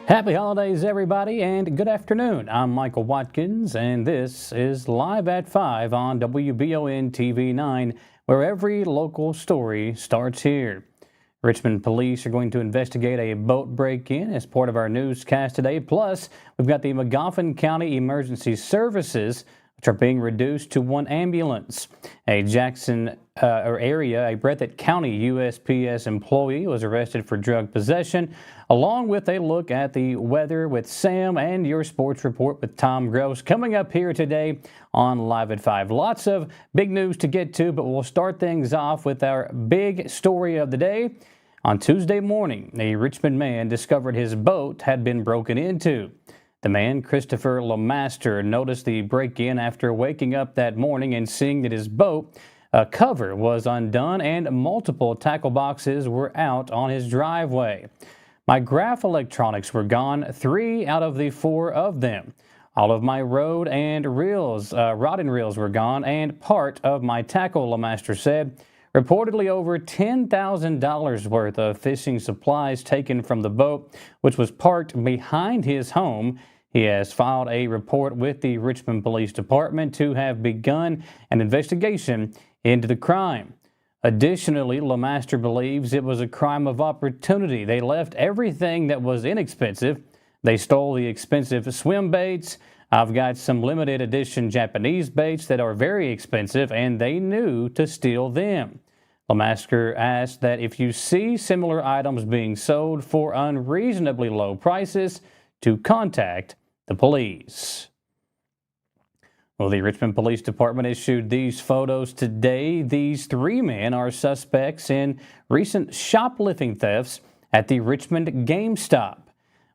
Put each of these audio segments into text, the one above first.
Happy holidays, everybody, and good afternoon. I'm Michael Watkins, and this is Live at 5 on WBON TV 9, where every local story starts here. Richmond police are going to investigate a boat break-in as part of our newscast today. Plus, we've got the Magoffin County Emergency Services, which are being reduced to one ambulance. A Jackson area, a Breathitt County USPS employee was arrested for drug possession, along with a look at the weather with Sam and your sports report with Tom Gross coming up here today on Live at 5. Lots of big news to get to, but we'll start things off with our big story of the day. On Tuesday morning, a Richmond man discovered his boat had been broken into. The man, Christopher LeMaster, noticed the break-in after waking up that morning and seeing that his boat cover was undone and multiple tackle boxes were out on his driveway. My graph electronics were gone, 3 out of the 4 of them. All of my rod and reels were gone, and part of my tackle, LeMaster said. Reportedly over $10,000 worth of fishing supplies taken from the boat, which was parked behind his home. He has filed a report with the Richmond Police Department to have begun an investigation into the crime. Additionally, LeMaster believes it was a crime of opportunity. They left everything that was inexpensive. They stole the expensive swim baits. I've got some limited edition Japanese baits that are very expensive, and they knew to steal them. LeMaster asked that if you see similar items being sold for unreasonably low prices, to contact the police. Well, the Richmond Police Department issued these photos today. These 3 men are suspects in recent shoplifting thefts at the Richmond GameStop.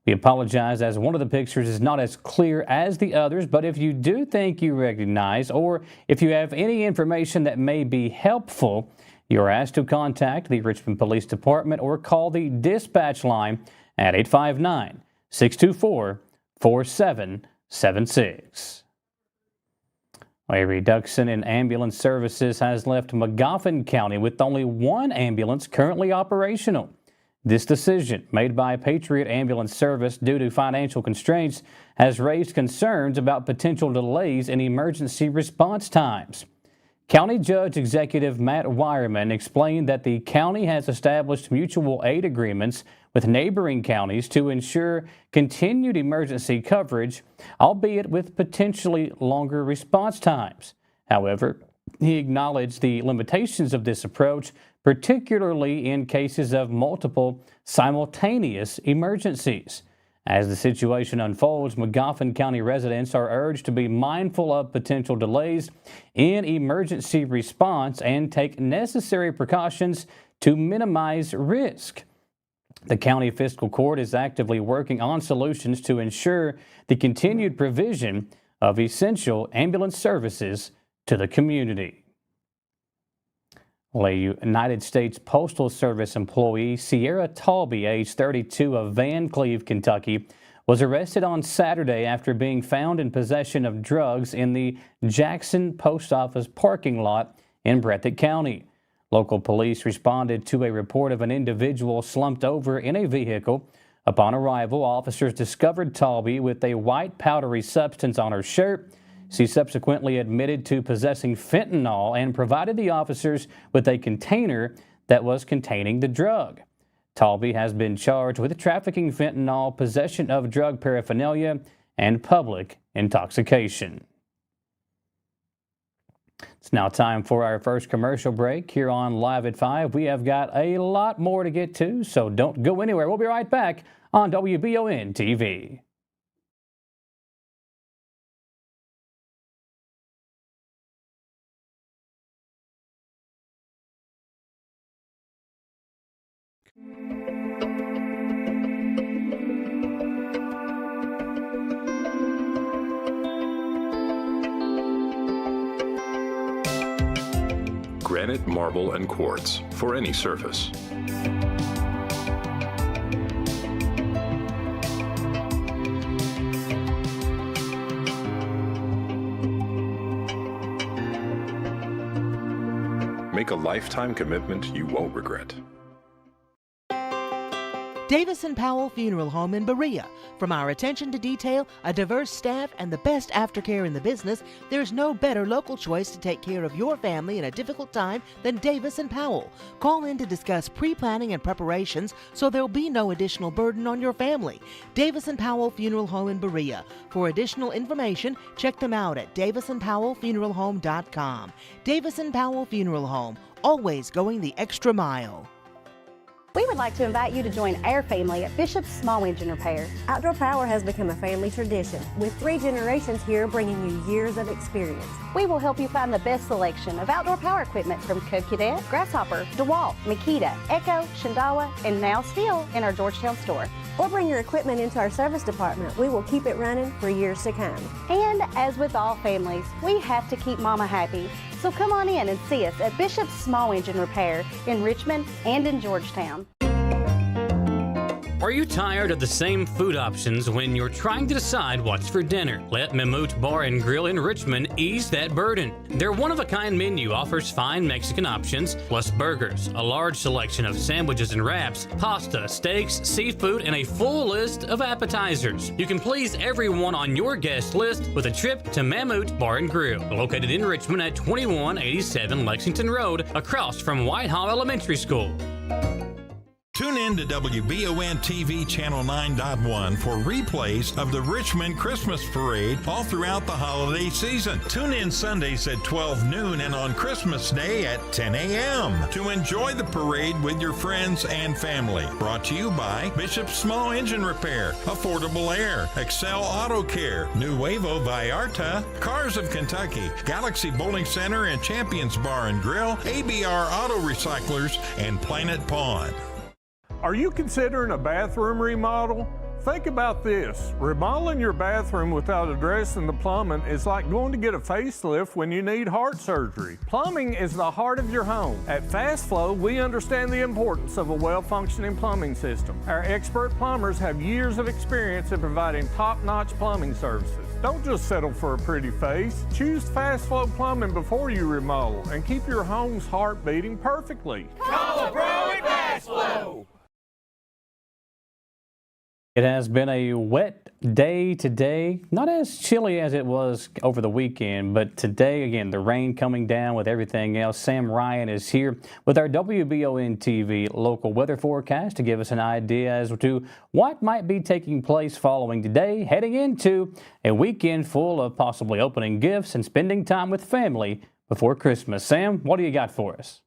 We apologize as one of the pictures is not as clear as the others, but if you do think you recognize or if you have any information that may be helpful, you're asked to contact the Richmond Police Department or call the dispatch line at 859-624-4776. A reduction in ambulance services has left Magoffin County with only 1 ambulance currently operational. This decision, made by Patriot Ambulance Service due to financial constraints, has raised concerns about potential delays in emergency response times. County Judge Executive Matt Wireman explained that the county has established mutual aid agreements with neighboring counties to ensure continued emergency coverage, albeit with potentially longer response times. However, he acknowledged the limitations of this approach, particularly in cases of multiple simultaneous emergencies. As the situation unfolds, Magoffin County residents are urged to be mindful of potential delays in emergency response and take necessary precautions to minimize risk. The county fiscal court is actively working on solutions to ensure the continued provision of essential ambulance services to the community. A United States Postal Service employee, Sierra Talby, age 32, of Van Cleve, Kentucky, was arrested on Saturday after being found in possession of drugs in the Jackson Post Office parking lot in Breathitt County. Local police responded to a report of an individual slumped over in a vehicle. Upon arrival, officers discovered Talby with a white powdery substance on her shirt. She subsequently admitted to possessing fentanyl and provided the officers with a container that was containing the drug. Talby has been charged with trafficking fentanyl, possession of drug paraphernalia, and public intoxication. It's now time for our first commercial break here on Live at 5. We have got a lot more to get to, so don't go anywhere. We'll be right back on WBON TV. Granite, marble, and quartz for any surface. Make a lifetime commitment you won't regret. Davis & Powell Funeral Home in Berea. From our attention to detail, a diverse staff, and the best aftercare in the business, there's no better local choice to take care of your family in a difficult time than Davis & Powell. Call in to discuss pre-planning and preparations so there'll be no additional burden on your family. Davis & Powell Funeral Home in Berea. For additional information, check them out at davisandpowellfuneralhome.com. Davis & Powell Funeral Home, always going the extra mile. We would like to invite you to join our family at Bishop's Small Engine Repair. Outdoor Power has become a family tradition, with 3 generations here bringing you years of experience. We will help you find the best selection of outdoor power equipment from Cub Cadet, Grasshopper, DeWalt, Makita, Echo, Shindawa, and now still in our Georgetown store. Or bring your equipment into our service department. We will keep it running for years to come. And as with all families, we have to keep Mama happy. So come on in and see us at Bishop's Small Engine Repair in Richmond and in Georgetown. Are you tired of the same food options when you're trying to decide what's for dinner? Let Mamoot Bar and Grill in Richmond ease that burden. Their one-of-a-kind menu offers fine Mexican options, plus burgers, a large selection of sandwiches and wraps, pasta, steaks, seafood, and a full list of appetizers. You can please everyone on your guest list with a trip to Mamoot Bar and Grill, located in Richmond at 2187 Lexington Road, across from Whitehall Elementary School. Tune in to WBON TV Channel 9.1 for replays of the Richmond Christmas Parade all throughout the holiday season. Tune in Sundays at 12 noon and on Christmas Day at 10 a.m. to enjoy the parade with your friends and family. Brought to you by Bishop's Small Engine Repair, Affordable Air, Excel Auto Care, Nuevo Vallarta, Cars of Kentucky, Galaxy Bowling Center and Champions Bar and Grill, ABR Auto Recyclers, and Planet Pond. Are you considering a bathroom remodel? Think about this. Remodeling your bathroom without addressing the plumbing is like going to get a facelift when you need heart surgery. Plumbing is the heart of your home. At Fast Flow, we understand the importance of a well-functioning plumbing system. Our expert plumbers have years of experience in providing top-notch plumbing services. Don't just settle for a pretty face. Choose Fast Flow Plumbing before you remodel and keep your home's heart beating perfectly. Call a pro at Fast Flow. It has been a wet day today, not as chilly as it was over the weekend, but today, again, the rain coming down with everything else. Sam Ryan is here with our WBON TV local weather forecast to give us an idea as to what might be taking place following today, heading into a weekend full of possibly opening gifts and spending time with family before Christmas. Sam, what do you got for us?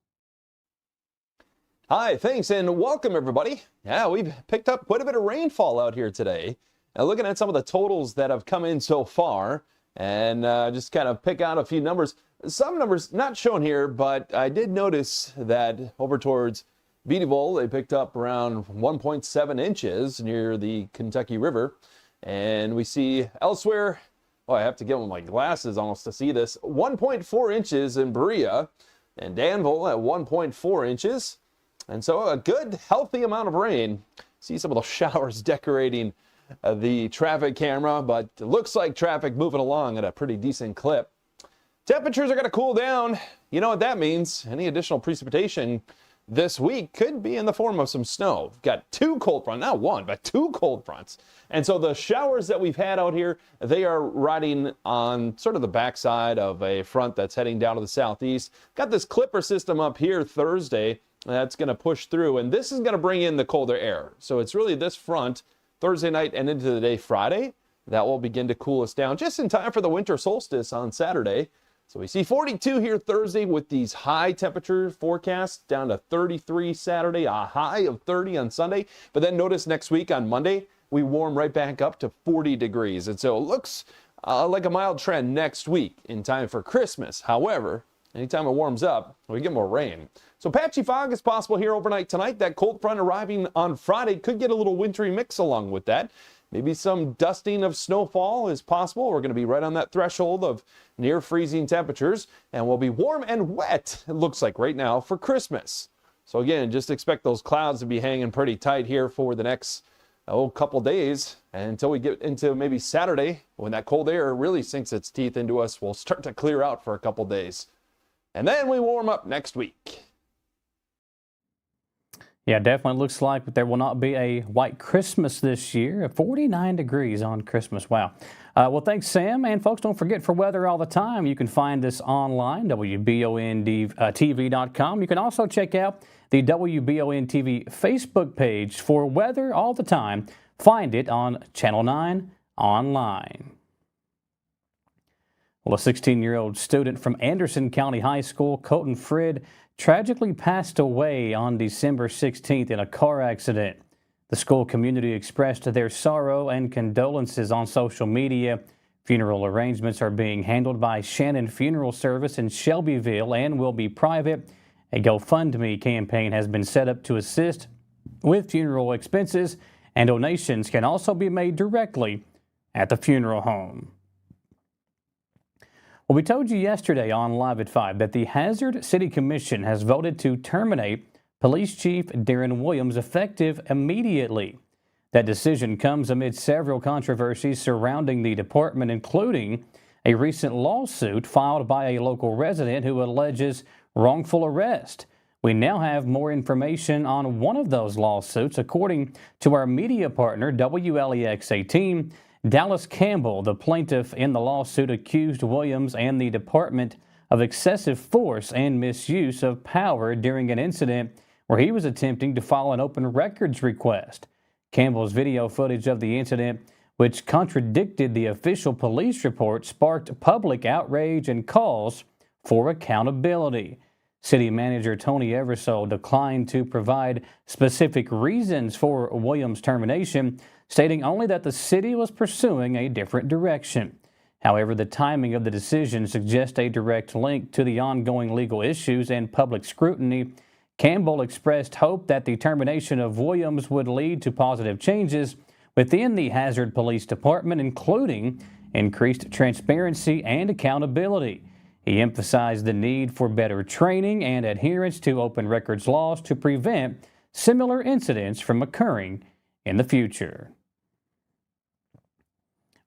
Hi, thanks, and welcome everybody. Yeah, we've picked up quite a bit of rainfall out here today. Now, looking at some of the totals that have come in so far, and just kind of pick out a few numbers. Some numbers not shown here, but I did notice that over towards Beattyville, they picked up around 1.7 inches near the Kentucky River. And we see elsewhere, oh, I have to get my glasses almost to see this, 1.4 inches in Berea, and Danville at 1.4 inches. And so a good, healthy amount of rain. See some of those showers decorating the traffic camera, but it looks like traffic moving along at a pretty decent clip. Temperatures are going to cool down. You know what that means. Any additional precipitation this week could be in the form of some snow. We've got 2 cold fronts, not 1, but 2 cold fronts. And so the showers that we've had out here, they are riding on sort of the backside of a front that's heading down to the southeast. Got this clipper system up here Thursday. That's going to push through, and this is going to bring in the colder air. So it's really this front Thursday night and into the day Friday that will begin to cool us down just in time for the winter solstice on Saturday. So we see 42 here Thursday with these high temperature forecasts down to 33 Saturday, a high of 30 on Sunday. But then notice next week on Monday, we warm right back up to 40 degrees. And so it looks like a mild trend next week in time for Christmas. However, anytime it warms up, we get more rain. So patchy fog is possible here overnight tonight. That cold front arriving on Friday could get a little wintry mix along with that. Maybe some dusting of snowfall is possible. We're going to be right on that threshold of near freezing temperatures, and we'll be warm and wet, it looks like right now, for Christmas. So again, just expect those clouds to be hanging pretty tight here for the next couple days, and until we get into maybe Saturday, when that cold air really sinks its teeth into us, we'll start to clear out for a couple days. And then we warm up next week. Yeah, definitely looks like there will not be a white Christmas this year. 49 degrees on Christmas. Wow. Well, thanks, Sam. And folks, don't forget, for weather all the time, you can find this online, WBONTV.com. You can also check out the WBON TV Facebook page for weather all the time. Find it on Channel 9 online. Well, a 16-year-old student from Anderson County High School, Colton Frid, tragically passed away on December 16th in a car accident. The school community expressed their sorrow and condolences on social media. Funeral arrangements are being handled by Shannon Funeral Service in Shelbyville and will be private. A GoFundMe campaign has been set up to assist with funeral expenses, and donations can also be made directly at the funeral home. Well, we told you yesterday on Live at 5 that the Hazard City Commission has voted to terminate Police Chief Darren Williams effective immediately. That decision comes amid several controversies surrounding the department, including a recent lawsuit filed by a local resident who alleges wrongful arrest. We now have more information on one of those lawsuits. According to our media partner, WLEX 18, Dallas Campbell, the plaintiff in the lawsuit, accused Williams and the department of excessive force and misuse of power during an incident where he was attempting to file an open records request. Campbell's video footage of the incident, which contradicted the official police report, sparked public outrage and calls for accountability. City Manager Tony Eversole declined to provide specific reasons for Williams' termination, stating only that the city was pursuing a different direction. However, the timing of the decision suggests a direct link to the ongoing legal issues and public scrutiny. Campbell expressed hope that the termination of Williams would lead to positive changes within the Hazard Police Department, including increased transparency and accountability. He emphasized the need for better training and adherence to open records laws to prevent similar incidents from occurring in the future.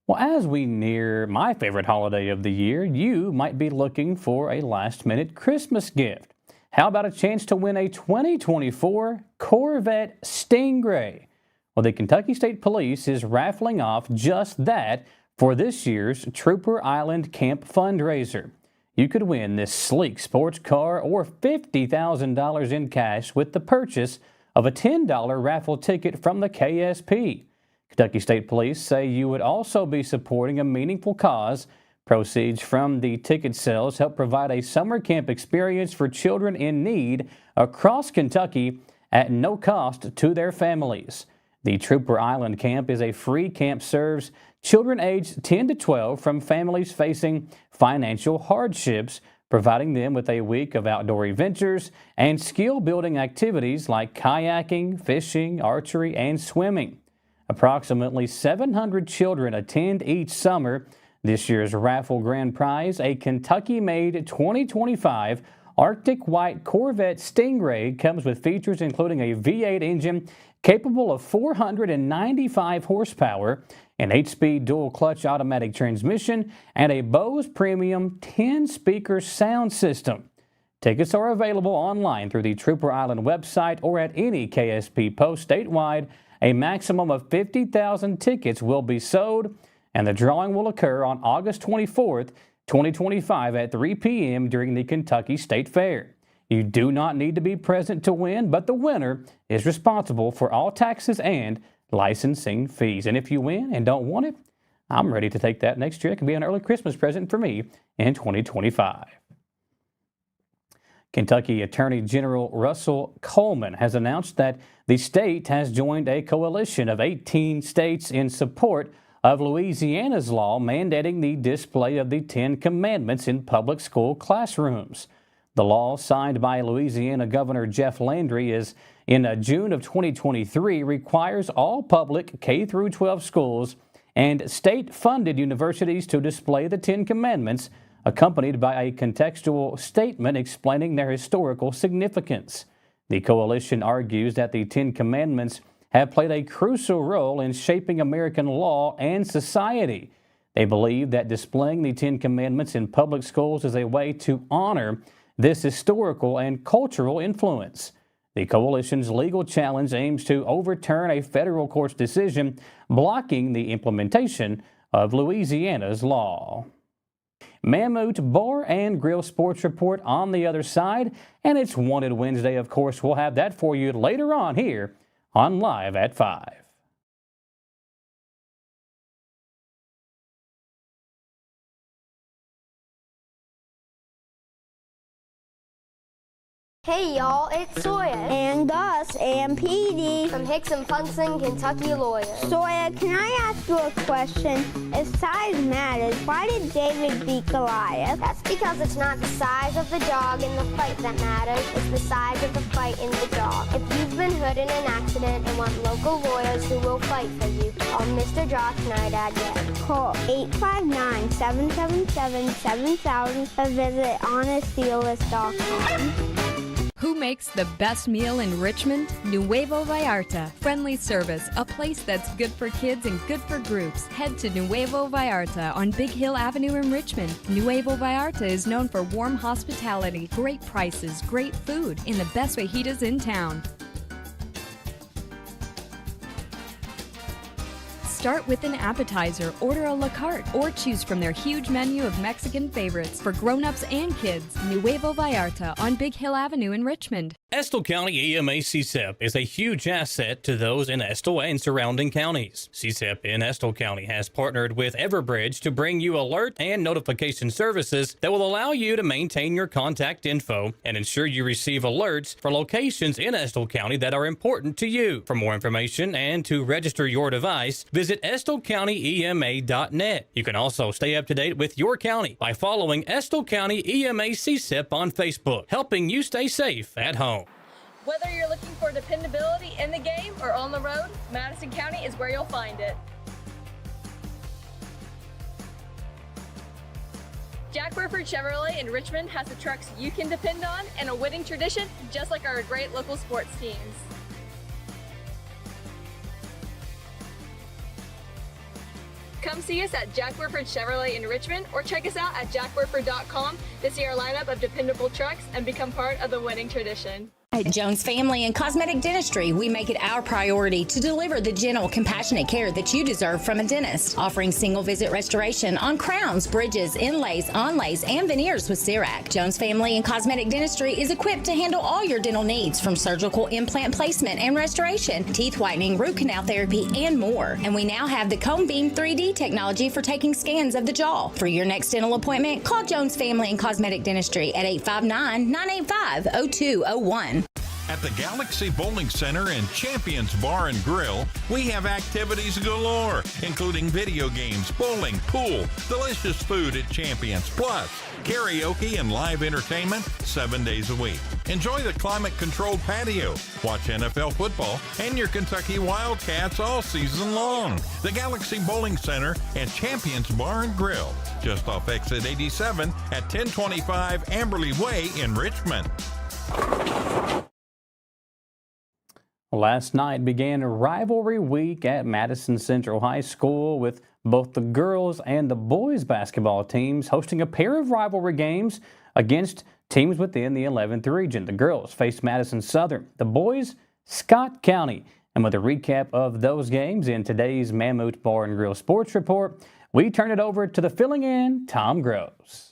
Well, as we near my favorite holiday of the year, you might be looking for a last-minute Christmas gift. How about a chance to win a 2024 Corvette Stingray? Well, the Kentucky State Police is raffling off just that for this year's Trooper Island Camp fundraiser. You could win this sleek sports car or $50,000 in cash with the purchase of a $10 raffle ticket from the KSP. Kentucky State Police say you would also be supporting a meaningful cause. Proceeds from the ticket sales help provide a summer camp experience for children in need across Kentucky at no cost to their families. The Trooper Island Camp is a free camp, serves children aged 10 to 12 from families facing financial hardships, providing them with a week of outdoor adventures and skill-building activities like kayaking, fishing, archery, and swimming. Approximately 700 children attend each summer. This year's raffle grand prize, a Kentucky-made 2025 Arctic White Corvette Stingray, comes with features including a V8 engine capable of 495 horsepower, an 8-speed dual-clutch automatic transmission, and a Bose Premium 10-speaker sound system. Tickets are available online through the Trooper Island website or at any KSP post statewide. A maximum of 50,000 tickets will be sold, and the drawing will occur on August 24th, 2025 at 3 p.m. during the Kentucky State Fair. You do not need to be present to win, but the winner is responsible for all taxes and licensing fees. And if you win and don't want it, I'm ready to take that next year. It can be an early Christmas present for me in 2025. Kentucky Attorney General Russell Coleman has announced that the state has joined a coalition of 18 states in support of Louisiana's law mandating the display of the Ten Commandments in public school classrooms. The law, signed by Louisiana Governor Jeff Landry in June of 2023, requires all public K-12 schools and state-funded universities to display the Ten Commandments, accompanied by a contextual statement explaining their historical significance. The coalition argues that the Ten Commandments have played a crucial role in shaping American law and society. They believe that displaying the Ten Commandments in public schools is a way to honor this historical and cultural influence. The coalition's legal challenge aims to overturn a federal court's decision blocking the implementation of Louisiana's law. Mammoth Bar and Grill Sports Report on the other side, and it's Wanted Wednesday, of course. We'll have that for you later on here on Live at 5. Hey y'all, it's Sawyer. And Gus and Petey. From Hicks and Punson, Kentucky Lawyers. Sawyer, can I ask you a question? If size matters, why did David beat Goliath? That's because it's not the size of the dog in the fight that matters, it's the size of the fight in the dog. If you've been hurt in an accident and want local lawyers who will fight for you, call Mr. Josh Nidad yet. Call 859-777-7000 or visit honestdealers.com. Who makes the best meal in Richmond? Nuevo Vallarta. Friendly service, a place that's good for kids and good for groups. Head to Nuevo Vallarta on Big Hill Avenue in Richmond. Nuevo Vallarta is known for warm hospitality, great prices, great food, and the best fajitas in town. Start with an appetizer, order a la carte, or choose from their huge menu of Mexican favorites for grown-ups and kids. Nuevo Vallarta on Big Hill Avenue in Richmond. Estill County EMA CSEP is a huge asset to those in Estill and surrounding counties. CSEP in Estill County has partnered with Everbridge to bring you alert and notification services that will allow you to maintain your contact info and ensure you receive alerts for locations in Estill County that are important to you. For more information and to register your device, visit EstillCountyEMA.net. You can also stay up to date with your county by following Estill County EMA CSEP on Facebook, helping you stay safe at home. Whether you're looking for dependability in the game or on the road, Madison County is where you'll find it. Jack Burford Chevrolet in Richmond has the trucks you can depend on and a winning tradition, just like our great local sports teams. Come see us at Jack Burford Chevrolet in Richmond or check us out at jackburford.com to see our lineup of dependable trucks and become part of the winning tradition. At Jones Family and Cosmetic Dentistry, we make it our priority to deliver the gentle, compassionate care that you deserve from a dentist. Offering single-visit restoration on crowns, bridges, inlays, onlays, and veneers with CERAC. Jones Family and Cosmetic Dentistry is equipped to handle all your dental needs, from surgical implant placement and restoration, teeth whitening, root canal therapy, and more. And we now have the Cone Beam 3D technology for taking scans of the jaw. For your next dental appointment, call Jones Family and Cosmetic Dentistry at 859-985-0201. At the Galaxy Bowling Center and Champions Bar and Grill, we have activities galore, including video games, bowling, pool, delicious food at Champions, plus karaoke and live entertainment 7 days a week. Enjoy the climate-controlled patio, watch NFL football, and your Kentucky Wildcats all season long. The Galaxy Bowling Center and Champions Bar and Grill, just off exit 87 at 1025 Amberley Way in Richmond. Last night began rivalry week at Madison Central High School, with both the girls and the boys basketball teams hosting a pair of rivalry games against teams within the 11th region. The girls faced Madison Southern, the boys Scott County. And with a recap of those games in today's Mammoth Bar and Grill Sports Report, we turn it over to the filling in Tom Groves.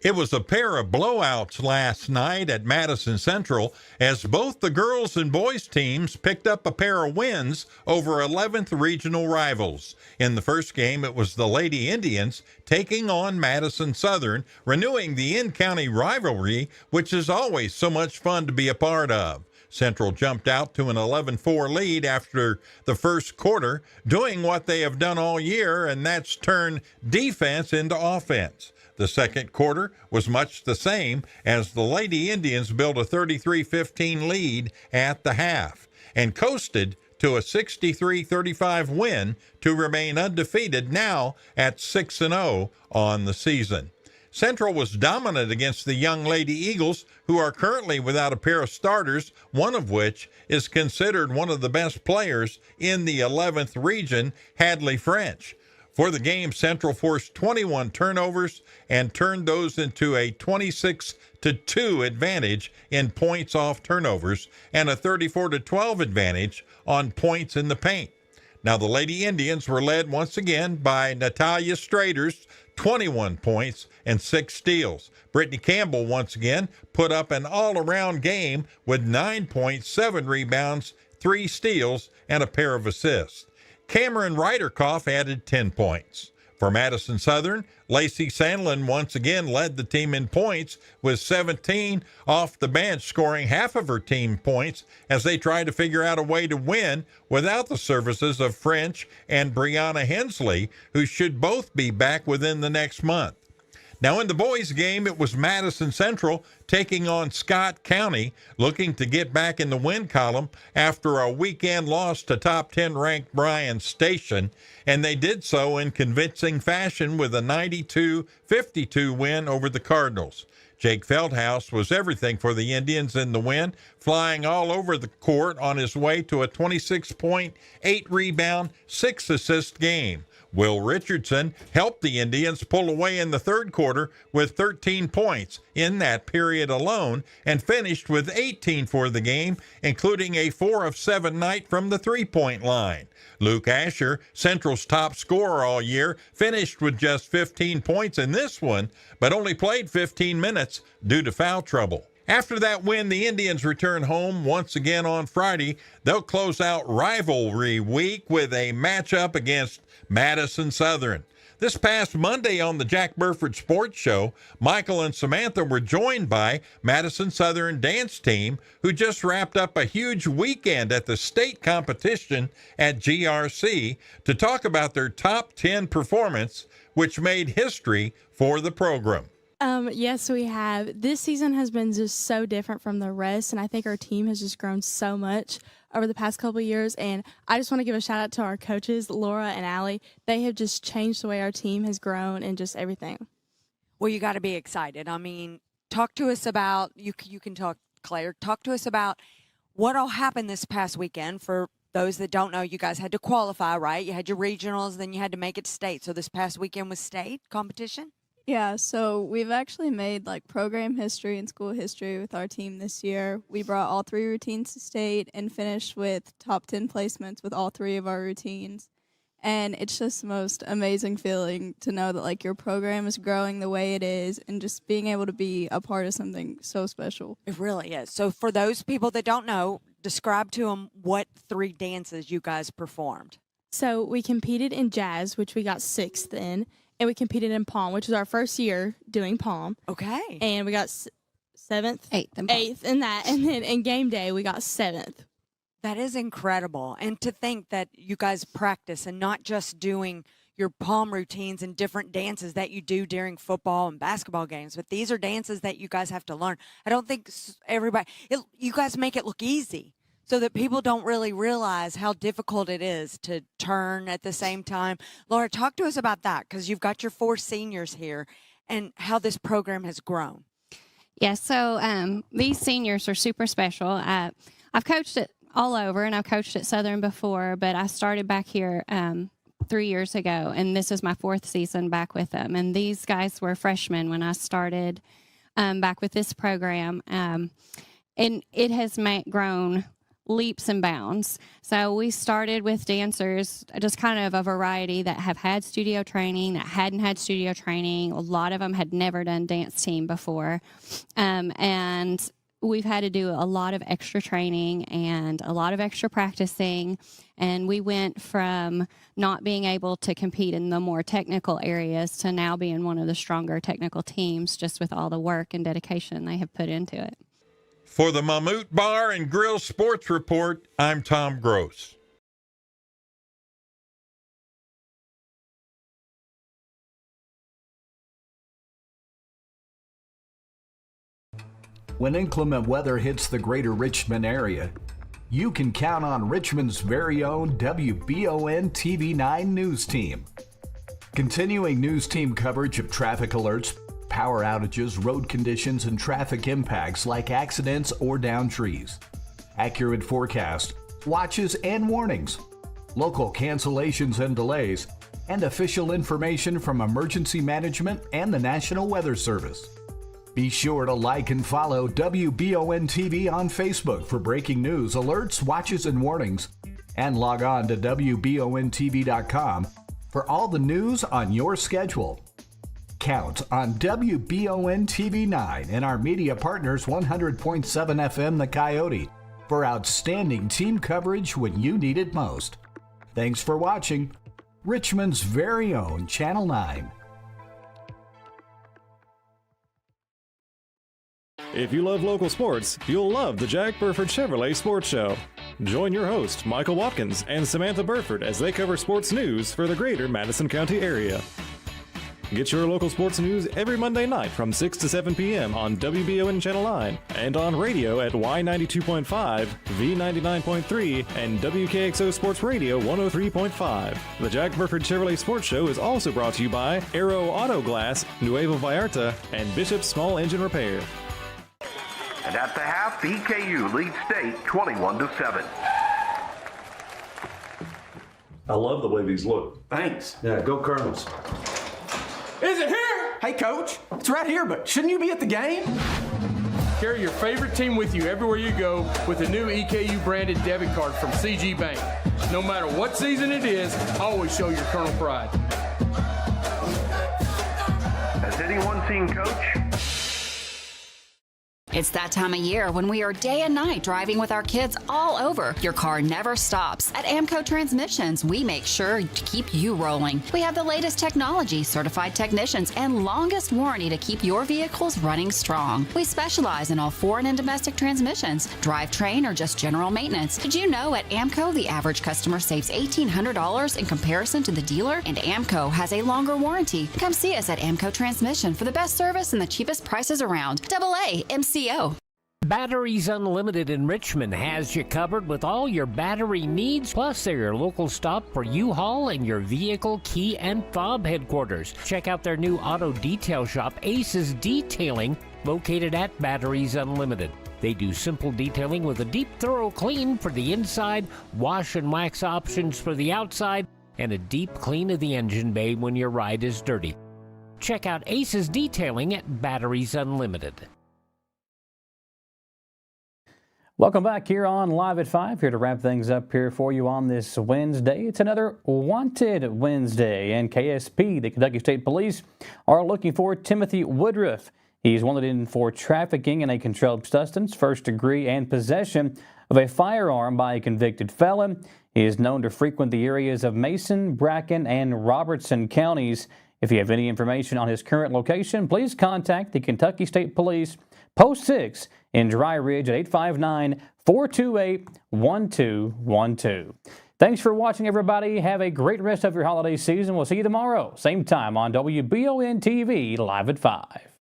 It was a pair of blowouts last night at Madison Central as both the girls and boys teams picked up a pair of wins over 11th regional rivals. In the first game, it was the Lady Indians taking on Madison Southern, renewing the in-county rivalry, which is always so much fun to be a part of. Central jumped out to an 11-4 lead after the first quarter, doing what they have done all year, and that's turn defense into offense. The second quarter was much the same as the Lady Indians built a 33-15 lead at the half and coasted to a 63-35 win to remain undefeated now at 6-0 on the season. Central was dominant against the young Lady Eagles, who are currently without a pair of starters, one of which is considered one of the best players in the 11th region, Hadley French. For the game, Central forced 21 turnovers and turned those into a 26-2 advantage in points off turnovers and a 34-12 advantage on points in the paint. Now, the Lady Indians were led once again by Natalia Straters, 21 points and 6 steals. Brittany Campbell once again put up an all-around game with 9 points, 7 rebounds, 3 steals, and a pair of assists. Cameron Ryderkoff added 10 points. For Madison Southern, Lacey Sandlin once again led the team in points with 17 off the bench, scoring half of her team points as they tried to figure out a way to win without the services of French and Brianna Hensley, who should both be back within the next month. Now, in the boys' game, it was Madison Central taking on Scott County, looking to get back in the win column after a weekend loss to top 10-ranked Bryan Station, and they did so in convincing fashion with a 92-52 win over the Cardinals. Jake Feldhaus was everything for the Indians in the win, flying all over the court on his way to a 26-point, 8-rebound, 6-assist game. Will Richardson helped the Indians pull away in the third quarter with 13 points in that period alone and finished with 18 for the game, including a 4 of 7 night from the three-point line. Luke Asher, Central's top scorer all year, finished with just 15 points in this one, but only played 15 minutes due to foul trouble. After that win, the Indians return home once again on Friday. They'll close out rivalry week with a matchup against Madison Southern. This past Monday on the Jack Burford Sports Show, Michael and Samantha were joined by Madison Southern dance team, who just wrapped up a huge weekend at the state competition at GRC to talk about their top 10 performance, which made history for the program. Yes, we have. This season has been just so different from the rest, and I think our team has just grown so much over the past couple of years, and I just want to give a shout out to our coaches, Laura and Allie. They have just changed the way our team has grown and just everything. Well, you got to be excited. I mean, talk to us about, you can talk, Claire, talk to us about what all happened this past weekend. For those that don't know, you guys had to qualify, right? You had your regionals, then you had to make it state. So this past weekend was state competition? Yeah, so we've actually made like program history and school history with our team this year. We brought all 3 routines to state and finished with top 10 placements with all 3 of our routines. And it's just the most amazing feeling to know that like your program is growing the way it is and just being able to be a part of something so special. It really is. So for those people that don't know, describe to them what 3 dances you guys performed. So we competed in jazz, which we got 6th in. And we competed in Palm, which was our first year doing Palm. Okay. And we got 7th, 8th in that. And then in game day, we got 7th. That is incredible. And to think that you guys practice and not just doing your Palm routines and different dances that you do during football and basketball games, but these are dances that you guys have to learn. I don't think you guys make it look easy, so that people don't really realize how difficult it is to turn at the same time. Laura, talk to us about that, because you've got your 4 seniors here and how this program has grown. Yeah, so these seniors are super special. I've coached it all over, and I've coached at Southern before, but I started back here 3 years ago, and this is my 4th season back with them. And these guys were freshmen when I started back with this program, and it has grown leaps and bounds. So we started with dancers, just kind of a variety that have had studio training, that hadn't had studio training. A lot of them had never done dance team before. And we've had to do a lot of extra training and a lot of extra practicing. And we went from not being able to compete in the more technical areas to now being one of the stronger technical teams, just with all the work and dedication they have put into it. For the Mammut Bar and Grill Sports Report, I'm Tom Gross. When inclement weather hits the greater Richmond area, you can count on Richmond's very own WBON TV9 News Team. Continuing news team coverage of traffic alerts, power outages, road conditions, and traffic impacts like accidents or downed trees. Accurate forecast, watches, and warnings. Local cancellations and delays, and official information from Emergency Management and the National Weather Service. Be sure to like and follow WBON TV on Facebook for breaking news, alerts, watches, and warnings, and log on to WBONTV.com for all the news on your schedule. Count on WBON TV 9 and our media partners 100.7 FM The Coyote for outstanding team coverage when you need it most. Thanks for watching Richmond's very own Channel 9. If you love local sports, you'll love the Jack Burford Chevrolet Sports Show. Join your host, Michael Watkins, and Samantha Burford as they cover sports news for the greater Madison County area. Get your local sports news every Monday night from 6 to 7 p.m. on WBON Channel 9 and on radio at Y92.5, V99.3, and WKXO Sports Radio 103.5. The Jack Burford Chevrolet Sports Show is also brought to you by Aero Auto Glass, Nuevo Vallarta, and Bishop's Small Engine Repair. And at the half, EKU leads state 21-7. I love the way these look. Thanks. Yeah, go Colonels. Is it here? Hey, Coach, it's right here, but shouldn't you be at the game? Carry your favorite team with you everywhere you go with the new EKU branded debit card from CG Bank. No matter what season it is, always show your Colonel pride. Has anyone seen Coach? It's that time of year when we are day and night driving with our kids all over. Your car never stops. At Amco Transmissions, we make sure to keep you rolling. We have the latest technology, certified technicians, and longest warranty to keep your vehicles running strong. We specialize in all foreign and domestic transmissions, drivetrain, or just general maintenance. Did you know at Amco, the average customer saves $1,800 in comparison to the dealer? And Amco has a longer warranty. Come see us at Amco Transmission for the best service and the cheapest prices around. AA MCO. Batteries Unlimited in Richmond has you covered with all your battery needs, plus they're your local stop for U-Haul and your vehicle key and fob headquarters. Check out their new auto detail shop, Aces Detailing, located at Batteries Unlimited. They do simple detailing with a deep, thorough clean for the inside, wash and wax options for the outside, and a deep clean of the engine bay when your ride is dirty. Check out Aces Detailing at Batteries Unlimited. Welcome back here on Live at 5, here to wrap things up here for you on this Wednesday. It's another Wanted Wednesday, and KSP, the Kentucky State Police, are looking for Timothy Woodruff. He's wanted in for trafficking in a controlled substance, first degree, and possession of a firearm by a convicted felon. He is known to frequent the areas of Mason, Bracken, and Robertson counties. If you have any information on his current location, please contact the Kentucky State Police, Post 6 in Dry Ridge at 859-428-1212. Thanks for watching, everybody. Have a great rest of your holiday season. We'll see you tomorrow, same time on WBON TV, Live at 5.